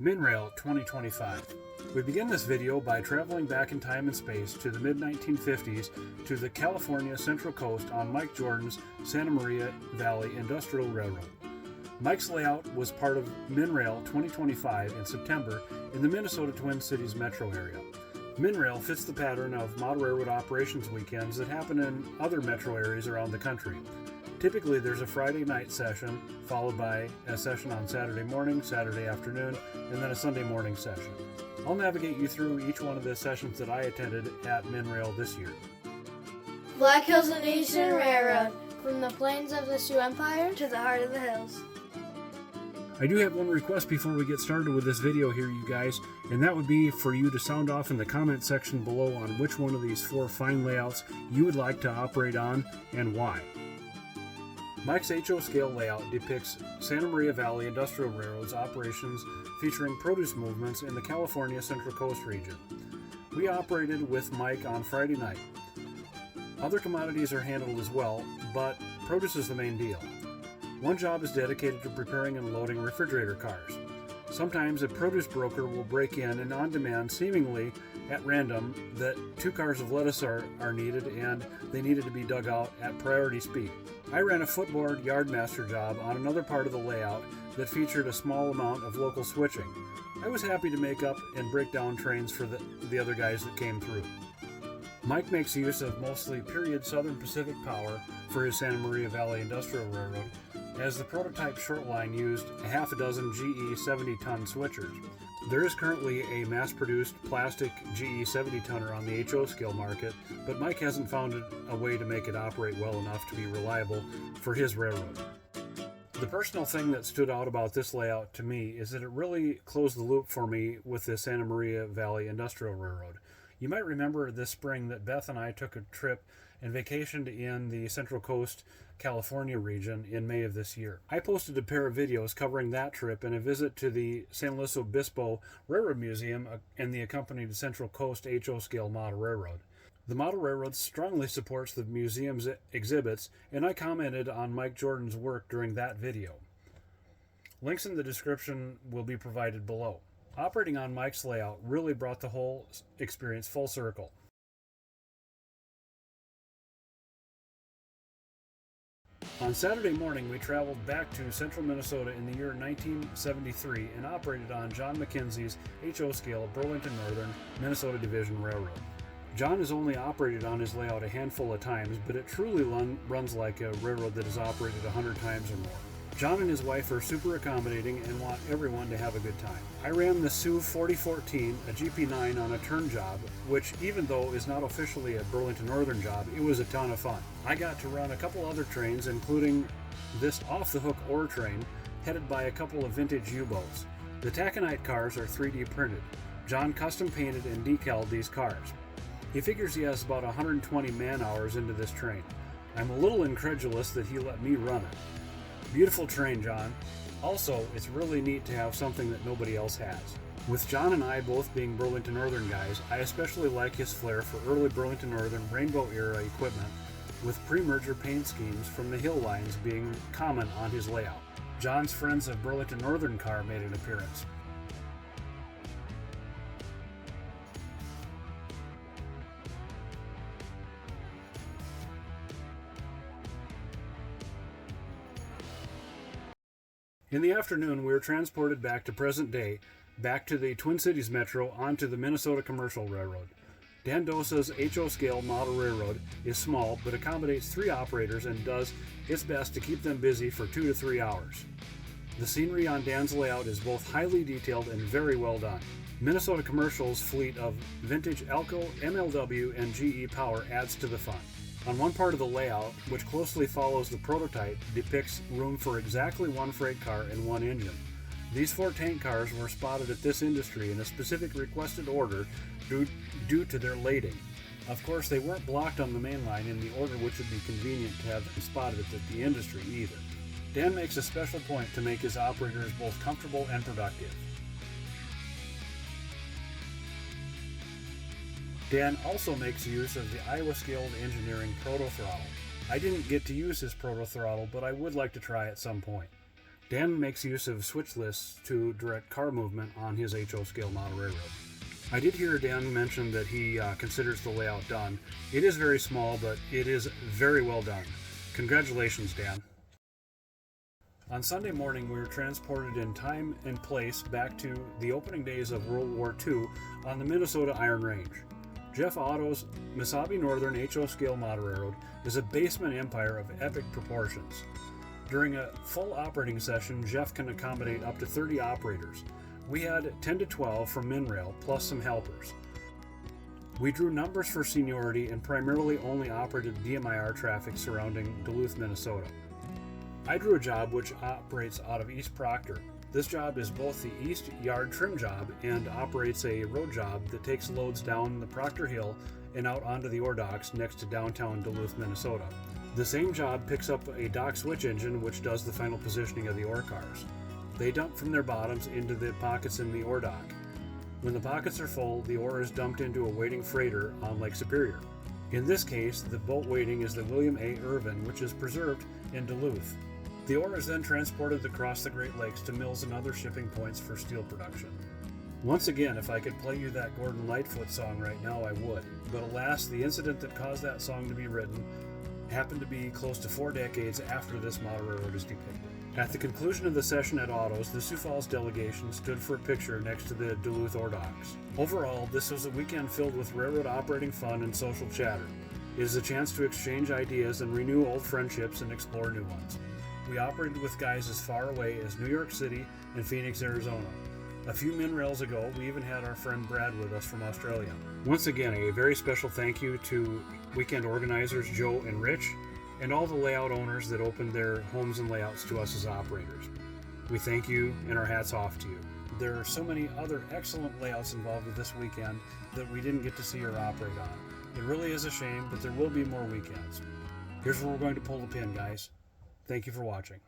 Minn-Rail 2025. We begin this video by traveling back in time and space to the mid-1950s to the California Central Coast on Mike Jordan's Santa Maria Valley Industrial Railroad. Mike's layout was part of Minn-Rail 2025 in September in the Minnesota Twin Cities metro area. Minn-Rail fits the pattern of model railroad operations weekends that happen in other metro areas around the country. Typically, there's a Friday night session, followed by a session on Saturday morning, Saturday afternoon, and then a Sunday morning session. I'll navigate you through each one of the sessions that I attended at Minn-Rail this year. Black Hills and Eastern Railroad, from the plains of the Sioux Empire to the heart of the hills. I do have one request before we get started with this video here, you guys, and that would be for you to sound off in the comment section below on which one of these four fine layouts you would like to operate on and why. Mike's HO scale layout depicts Santa Maria Valley Industrial Railroad's operations featuring produce movements in the California Central Coast region. We operated with Mike on Friday night. Other commodities are handled as well, but produce is the main deal. One job is dedicated to preparing and loading refrigerator cars. Sometimes a produce broker will break in and on demand, seemingly at random, that 2 cars of lettuce are needed and they needed to be dug out at priority speed. I ran a footboard yardmaster job on another part of the layout that featured a small amount of local switching. I was happy to make up and break down trains for the other guys that came through. Mike makes use of mostly period Southern Pacific power for his Santa Maria Valley Industrial Railroad, as the prototype short line used a half a dozen GE 70-ton switchers. There is currently a mass-produced plastic GE 70-tonner on the HO scale market, but Mike hasn't found a way to make it operate well enough to be reliable for his railroad. The personal thing that stood out about this layout to me is that it really closed the loop for me with the Santa Maria Valley Industrial Railroad. You might remember this spring that Beth and I took a trip and vacationed in the Central Coast, California region in May of this year. I posted a pair of videos covering that trip and a visit to the San Luis Obispo Railroad Museum and the accompanied Central Coast HO scale model railroad. The model railroad strongly supports the museum's exhibits, and I commented on Mike Jordan's work during that video. Links in the description will be provided below. Operating on Mike's layout really brought the whole experience full circle. On Saturday morning, we traveled back to central Minnesota in the year 1973 and operated on John McKenzie's HO scale Burlington Northern Minnesota Division Railroad. John has only operated on his layout a handful of times, but it truly runs like a railroad that has operated 100 times or more. John and his wife are super accommodating and want everyone to have a good time. I ran the Sioux 4014, a GP9 on a turn job, which even though is not officially a Burlington Northern job, it was a ton of fun. I got to run a couple other trains, including this off-the-hook ore train, headed by a couple of vintage U-boats. The taconite cars are 3D printed. John custom painted and decaled these cars. He figures he has about 120 man-hours into this train. I'm a little incredulous that he let me run it. Beautiful train, John. Also, it's really neat to have something that nobody else has. With John and I both being Burlington Northern guys, I especially like his flair for early Burlington Northern Rainbow-era equipment, with pre-merger paint schemes from the hill lines being common on his layout. John's Friends of Burlington Northern car made an appearance. In the afternoon, we were transported back to present day, back to the Twin Cities Metro onto the Minnesota Commercial Railroad. Dan Dosa's HO scale model railroad is small but accommodates 3 operators and does its best to keep them busy for 2 to 3 hours. The scenery on Dan's layout is both highly detailed and very well done. Minnesota Commercial's fleet of vintage Alco, MLW, and GE power adds to the fun. On one part of the layout, which closely follows the prototype, depicts room for exactly 1 freight car and 1 engine. These 4 tank cars were spotted at this industry in a specific requested order due to their lading. Of course, they weren't blocked on the main line in the order which would be convenient to have them spotted at the industry either. Dan makes a special point to make his operators both comfortable and productive. Dan also makes use of the Iowa Skilled Engineering Proto Throttle. I didn't get to use his Proto Throttle, but I would like to try at some point. Dan makes use of switch lists to direct car movement on his HO scale model railroad. I did hear Dan mention that he considers the layout done. It is very small, but it is very well done. Congratulations, Dan. On Sunday morning, we were transported in time and place back to the opening days of World War II on the Minnesota Iron Range. Jeff Otto's Missabe Northern HO scale model railroad is a basement empire of epic proportions. During a full operating session, Jeff can accommodate up to 30 operators. We had 10 to 12 from Minn-Rail, plus some helpers. We drew numbers for seniority and primarily only operated DMIR traffic surrounding Duluth, Minnesota. I drew a job which operates out of East Proctor. This job is both the east yard trim job and operates a road job that takes loads down the Proctor Hill and out onto the ore docks next to downtown Duluth, Minnesota. The same job picks up a dock switch engine which does the final positioning of the ore cars. They dump from their bottoms into the pockets in the ore dock. When the pockets are full, the ore is dumped into a waiting freighter on Lake Superior. In this case, the boat waiting is the William A. Irvin, which is preserved in Duluth. The ore is then transported across the Great Lakes to mills and other shipping points for steel production. Once again, if I could play you that Gordon Lightfoot song right now, I would. But alas, the incident that caused that song to be written happened to be close to 4 decades after this model railroad is depicted. At the conclusion of the session at Otto's, the Sioux Falls delegation stood for a picture next to the Duluth ore docks. Overall, this was a weekend filled with railroad operating fun and social chatter. It is a chance to exchange ideas and renew old friendships and explore new ones. We operated with guys as far away as New York City and Phoenix, Arizona. A few Minn-Rails ago, we even had our friend Brad with us from Australia. Once again, a very special thank you to weekend organizers Joe and Rich, and all the layout owners that opened their homes and layouts to us as operators. We thank you and our hats off to you. There are so many other excellent layouts involved with this weekend that we didn't get to see or operate on. It really is a shame, but there will be more weekends. Here's where we're going to pull the pin, guys. Thank you for watching.